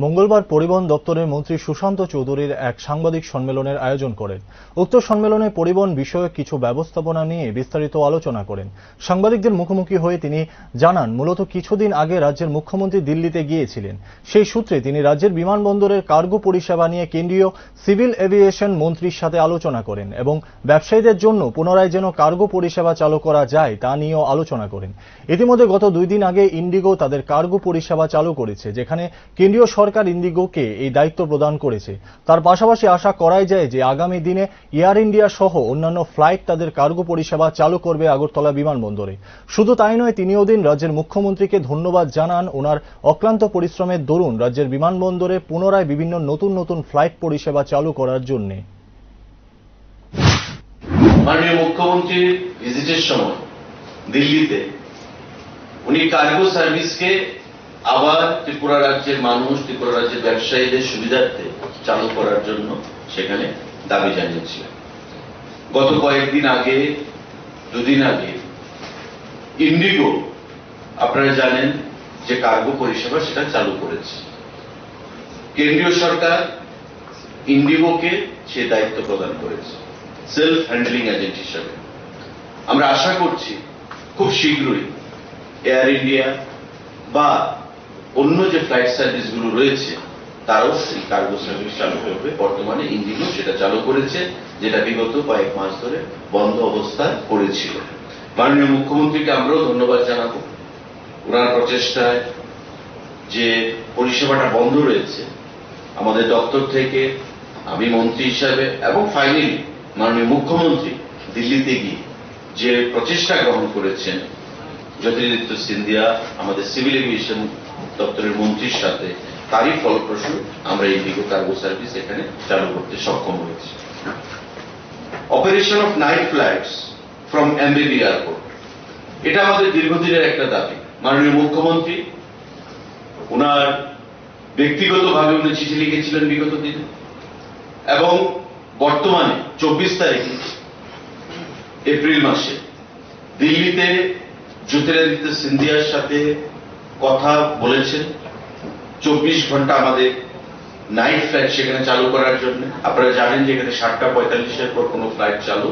মঙ্গলবার পরিবহন দপ্তরের মন্ত্রী সুশান্ত চৌধুরীর এক সাংবাদিক সম্মেলনের আয়োজন করেন। উক্ত সম্মেলনে পরিবহন বিষয়ক কিছু ব্যবস্থাপনা নিয়ে বিস্তারিত আলোচনা করেন। সাংবাদিকদের মুখোমুখি হয়ে তিনি জানান, মূলত কিছুদিন আগে রাজ্যের মুখ্যমন্ত্রী দিল্লিতে গিয়েছিলেন। সেই সূত্রে তিনি রাজ্যের বিমানবন্দরের কার্গো পরিষেবা নিয়ে কেন্দ্রীয় সিভিল এভিয়েশন মন্ত্রীর সাথে আলোচনা করেন এবং ব্যবসায়ীদের জন্য পুনরায় যেন কার্গো পরিষেবা চালু করা যায় তা নিয়েও আলোচনা করেন। ইতিমধ্যে গত 2 দিন আগে ইন্ডিগো তাদের কার্গো পরিষেবা চালু করেছে, যেখানে কেন্দ্রীয় সরকার ইন্ডিগোকে এই দায়িত্ব প্রদান করেছে। তার পাশাপাশি আশা করাই যায় যে আগামী দিনে এয়ার ইন্ডিয়া সহ অন্যান্য ফ্লাইট তাদের কার্গো পরিষেবা চালু করবে আগরতলা বিমানবন্দরে। শুধু তাই নয়, তিনি ওদিন রাজ্যের মুখ্যমন্ত্রীকে ধন্যবাদ জানান ওনার অক্লান্ত পরিশ্রমের দরুন রাজ্যের বিমানবন্দরে পুনরায় বিভিন্ন নতুন ফ্লাইট পরিষেবা চালু করার জন্য। মাননীয় মুখ্যমন্ত্রীর ভিজিটের সময় দিল্লিতে উনি কার্গো সার্ভিসকে আবার ত্রিপুরা রাজ্যের মানুষ, ত্রিপুরা রাজ্যের ব্যবসায়ীদের সুবিধার্থে চালু করার জন্য সেখানে দাবি জানিয়েছিলেন। গত কয়েকদিন আগে, 2 দিন আগে ইন্ডিগো, আপনারা জানেন যে কার্গো পরিষেবা সেটা চালু করেছে। কেন্দ্রীয় সরকার ইন্ডিগোকে সে দায়িত্ব প্রদান করেছে সেলফ হ্যান্ডলিং এজেন্ট হিসাবে। আমরা আশা করছি খুব শীঘ্রই এয়ার ইন্ডিয়া বা অন্য যে ফ্লাইট সার্ভিসগুলো রয়েছে তারাও এই কার্গো সার্ভিস চালু করবে। বর্তমানে ইন্ডিগো সেটা চালু করেছে, যেটা বিগত কয়েক মাস ধরে বন্ধ অবস্থায় পড়েছিল। মাননীয় মুখ্যমন্ত্রীকে আমরাও ধন্যবাদ জানাবো। ওনার প্রচেষ্টায় যে পরিষেবাটা বন্ধ রয়েছে, আমাদের দপ্তর থেকে, আমি মন্ত্রী হিসাবে এবং ফাইনালি মাননীয় মুখ্যমন্ত্রী দিল্লিতে গিয়ে যে প্রচেষ্টা গ্রহণ করেছেন, জ্যোতিরাদিত্য সিন্ধিয়া আমাদের সিভিল এভিয়েশন দপ্তরের মন্ত্রীর সাথে, তারই ফলপ্রসূ আমরা ইন্ডিগো কার্গো সার্ভিস এখানে চালু করতে সক্ষম হয়েছি। Operation of night flights from এমবিবি airport, এটা আমাদের দীর্ঘদিনের একটা দাবি। মাননীয় মুখ্যমন্ত্রী ওনার ব্যক্তিগতভাবে উনি চিঠি লিখেছিলেন বিগত দিনে, এবং বর্তমানে 24 তারিখে এপ্রিল মাসে দিল্লিতে জ্যোতিরাদিত্য সিন্ধিয়ার সাথে কথা বলেছেন 24 ঘন্টা আমাদের নাইট ফ্লাইট সেখানে চালু করার জন্য। আপনারা জানেন যে এখানে 7:45-এর পর কোনো ফ্লাইট চালু